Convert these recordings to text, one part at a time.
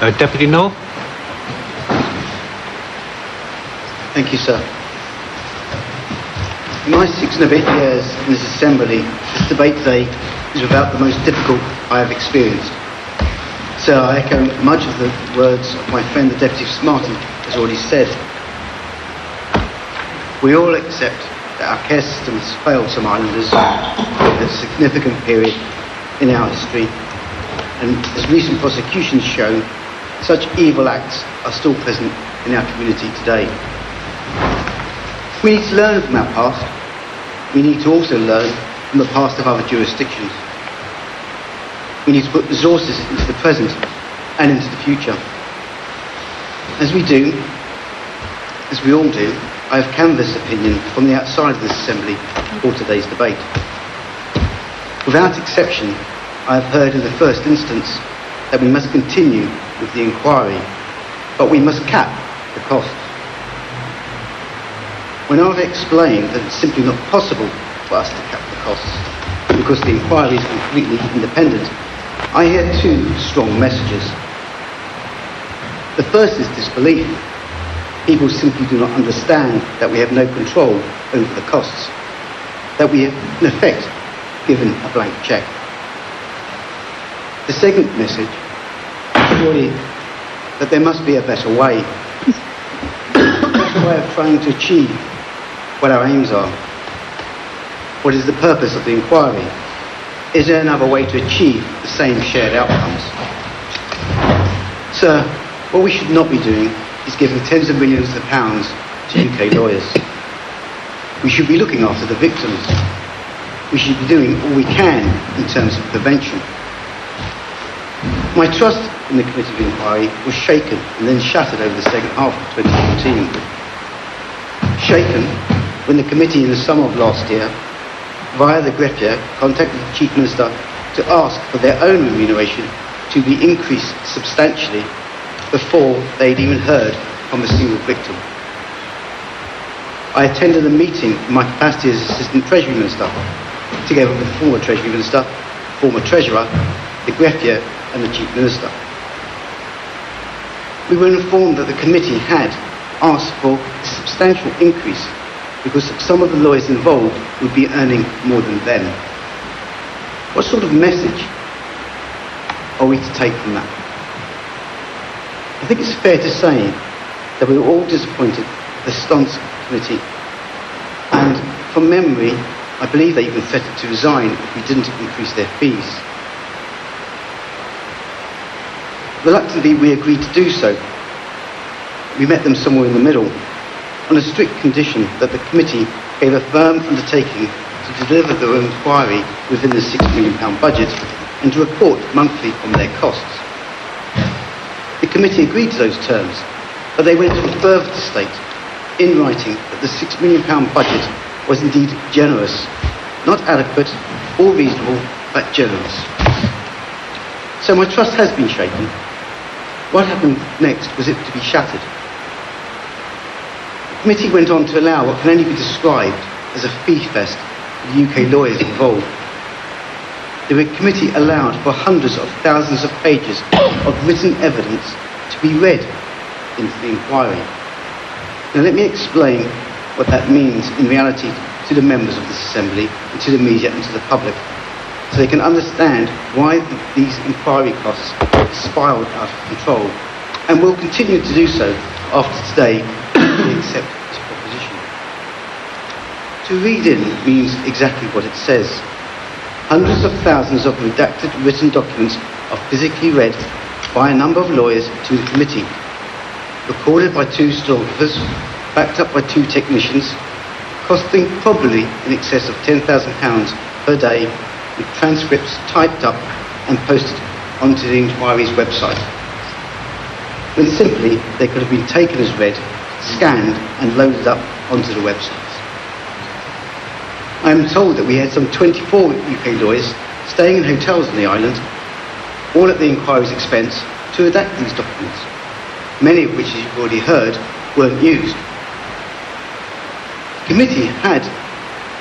Deputy Noel? Thank you, sir. In my 6 and a bit years in this Assembly, this debate today is about the most difficult I have experienced. So I echo much of the words of my friend the Deputy Smarty has already said. We all accept that our care system has failed some islanders over a significant period in our history, and as recent prosecutions show, such evil acts are still present in our community today. We need to learn from our past. We need to also learn from the past of other jurisdictions. We need to put resources into the present and into the future. As we do, as we all do, I have canvassed opinion from the outside of this Assembly for today's debate. Without exception, I have heard in the first instance that we must continue with the inquiry, but we must cap the costs. When I've explained that it's simply not possible for us to cap the costs because the inquiry is completely independent, I hear 2 strong messages. The first is disbelief. People simply do not understand that we have no control over the costs, that we have, in effect, given a blank cheque. The second message is surely that there must be a better way, a better way of trying to achieve what our aims are. What is the purpose of the inquiry? Is there another way to achieve the same shared outcomes? Sir, what we should not be doing is giving tens of millions of pounds to UK lawyers. We should be looking after the victims. We should be doing all we can in terms of prevention. My trust in the Committee of Inquiry was shaken and then shattered over the second half of 2014. Shaken when the committee in the summer of last year, via the greffier, contacted the Chief Minister to ask for their own remuneration to be increased substantially before they'd even heard from a single victim. I attended a meeting in my capacity as Assistant Treasury Minister, together with the former Treasury Minister, former Treasurer, the greffier and the Chief Minister. We were informed that the committee had asked for a substantial increase because some of the lawyers involved would be earning more than them. What sort of message are we to take from that? I think it's fair to say that we were all disappointed at the stance of the committee, and from memory, I believe they even threatened to resign if we didn't increase their fees. Reluctantly, we agreed to do so. We met them somewhere in the middle, on a strict condition that the committee gave a firm undertaking to deliver the inquiry within the £6 million budget and to report monthly on their costs. The committee agreed to those terms, but they went on further to state, in writing, that the £6 million budget was indeed generous, not adequate or reasonable, but generous. So my trust has been shaken. What happened next was it to be shattered. The committee went on to allow what can only be described as a fee fest for the UK lawyers involved. The committee allowed for hundreds of thousands of pages of written evidence to be read into the inquiry. Now let me explain what that means in reality to the members of this Assembly and to the media and to the public, so they can understand why these inquiry costs spiraled out of control, and will continue to do so after today if we accept this proposition. To read in means exactly what it says. Hundreds of thousands of redacted written documents are physically read by a number of lawyers to the committee, recorded by 2 stenographers, backed up by 2 technicians, costing probably in excess of £10,000 per day, with transcripts typed up and posted onto the inquiry's website, when simply they could have been taken as read, scanned and loaded up onto the website. I am told that we had some 24 UK lawyers staying in hotels on the island, all at the inquiry's expense, to redact these documents, many of which, as you've already heard, weren't used. The committee had,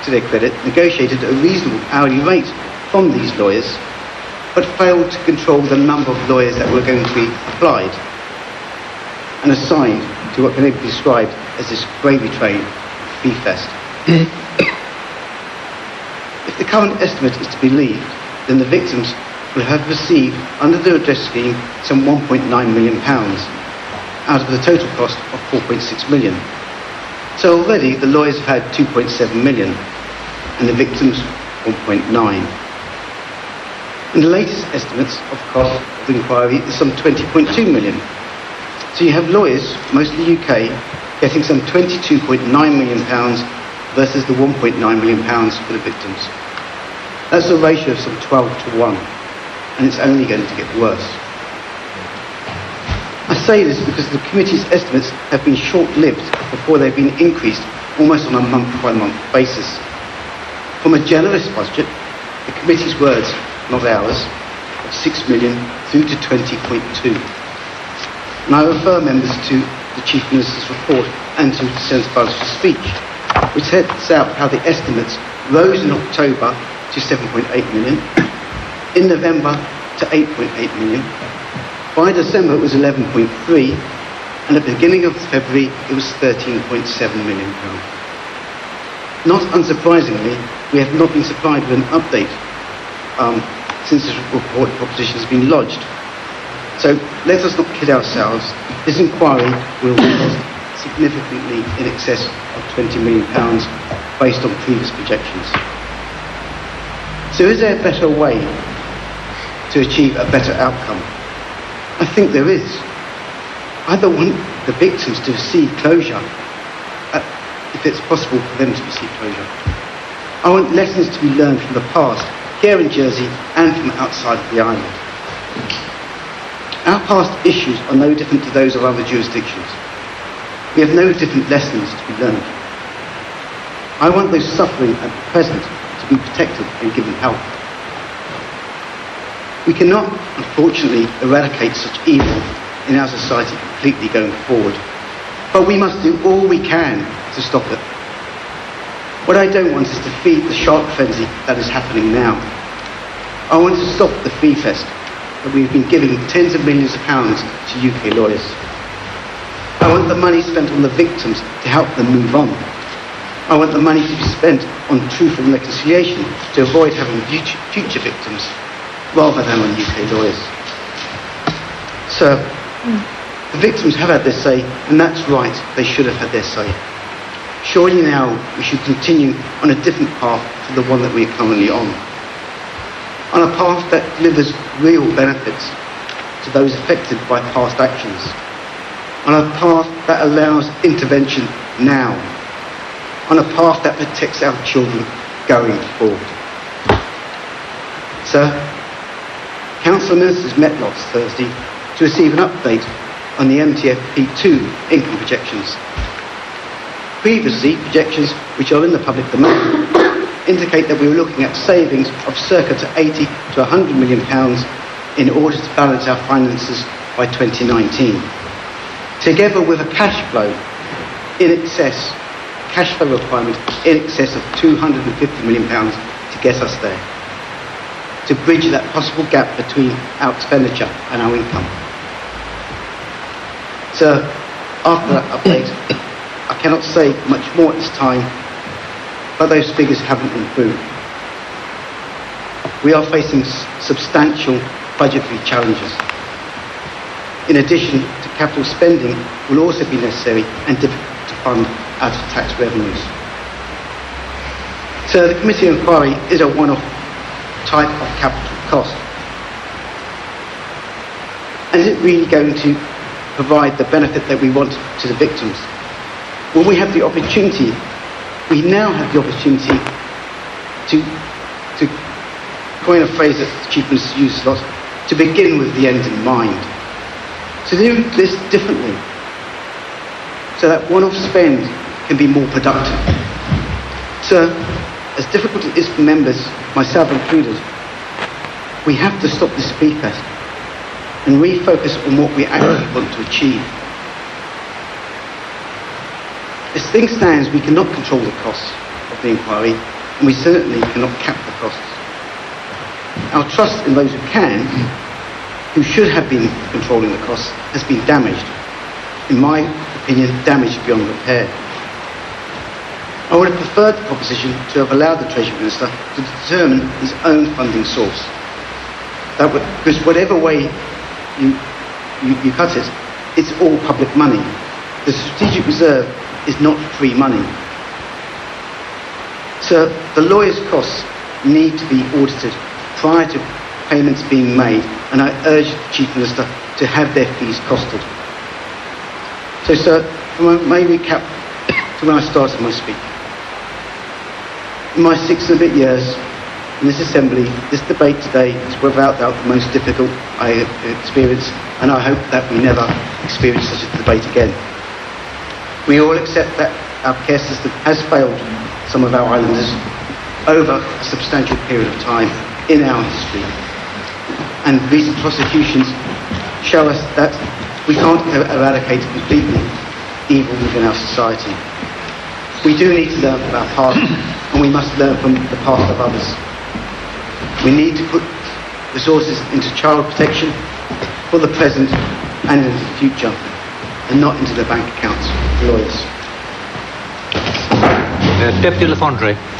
to their credit, negotiated a reasonable hourly rate from these lawyers, but failed to control the number of lawyers that were going to be applied and assigned to what can only be described as this gravy train fee fest. If the current estimate is to be believed, then the victims will have received, under the redress scheme, some £1.9 million out of the total cost of £4.6 million. So already the lawyers have had £2.7 million and the victims £1.9. And the latest estimates of cost of the inquiry is some £20.2 million. So you have lawyers, mostly UK, getting some £22.9 million versus the £1.9 million for the victims. That's a ratio of some 12 to 1, and it's only going to get worse. I say this because the committee's estimates have been short-lived before they've been increased almost on a month-by-month basis. From a generous budget, the committee's words, not ours, of 6 million through to 20.2. And I refer members to the Chief Minister's report and to Senator Burris's speech, which sets out how the estimates rose in October to 7.8 million, in November to 8.8 million, by December it was 11.3, and at the beginning of February it was 13.7 million pounds. Not unsurprisingly, we have not been supplied with an update since this report proposition has been lodged. So let us not kid ourselves. This inquiry will cost significantly in excess of £20 million based on previous projections. So is there a better way to achieve a better outcome? I think there is. I don't want the victims to receive closure, if it's possible for them to receive closure. I want lessons to be learned from the past, here in Jersey and from outside of the island. Our past issues are no different to those of other jurisdictions. We have no different lessons to be learned. I want those suffering at present to be protected and given help. We cannot, unfortunately, eradicate such evil in our society completely going forward, but we must do all we can to stop it. What I don't want is to feed the shark frenzy that is happening now. I want to stop the fee fest that we've been giving tens of millions of pounds to UK lawyers. I want the money spent on the victims to help them move on. I want the money to be spent on truth and reconciliation to avoid having future victims, rather than on UK lawyers. Sir, the victims have had their say, and that's right, they should have had their say. Surely now we should continue on a different path to the one that we are currently on a path that delivers real benefits to those affected by past actions, on a path that allows intervention now, on a path that protects our children going forward. Sir, Council of Ministers met last Thursday to receive an update on the MTF P2 income projections. Previously, projections which are in the public domain indicate that we were looking at savings of circa to 80 to 100 million pounds in order to balance our finances by 2019. Together with a cash flow requirement in excess of 250 million pounds to get us there, to bridge that possible gap between our expenditure and our income. So, after that update, I cannot say much more at this time, but those figures haven't improved. We are facing substantial budgetary challenges. In addition to capital spending will also be necessary and difficult to fund out of tax revenues. So the committee inquiry is a one-off type of capital cost. And is it really going to provide the benefit that we want to the victims? Well, we have the opportunity, we now have the opportunity to coin a phrase that the Chief Minister uses a lot, to begin with the end in mind. To do this differently, so that one-off spend can be more productive. So, as difficult as it is for members, myself included, we have to stop this fee fest and refocus on what we actually want to achieve. As things stand, we cannot control the costs of the inquiry, and we certainly cannot cap the costs. Our trust in those who can, who should have been controlling the costs, has been damaged. In my opinion, damaged beyond repair. I would have preferred the proposition to have allowed the Treasury Minister to determine his own funding source. Because whatever way you cut it, it's all public money. The strategic reserve is not free money. So the lawyers' costs need to be audited prior to payments being made, and I urge the Chief Minister to have their fees costed. So, sir, may I recap to when I started my speech. In my 6 and a bit years in this Assembly, this debate today is without doubt the most difficult I have experienced, and I hope that we never experience such a debate again. We all accept that our care system has failed some of our islanders over a substantial period of time in our history. And recent prosecutions show us that we can't eradicate completely evil within our society. We do need to learn from our past, and we must learn from the past of others. We need to put resources into child protection for the present and into the future, and not into the bank accounts of lawyers. Deputy Lafondre.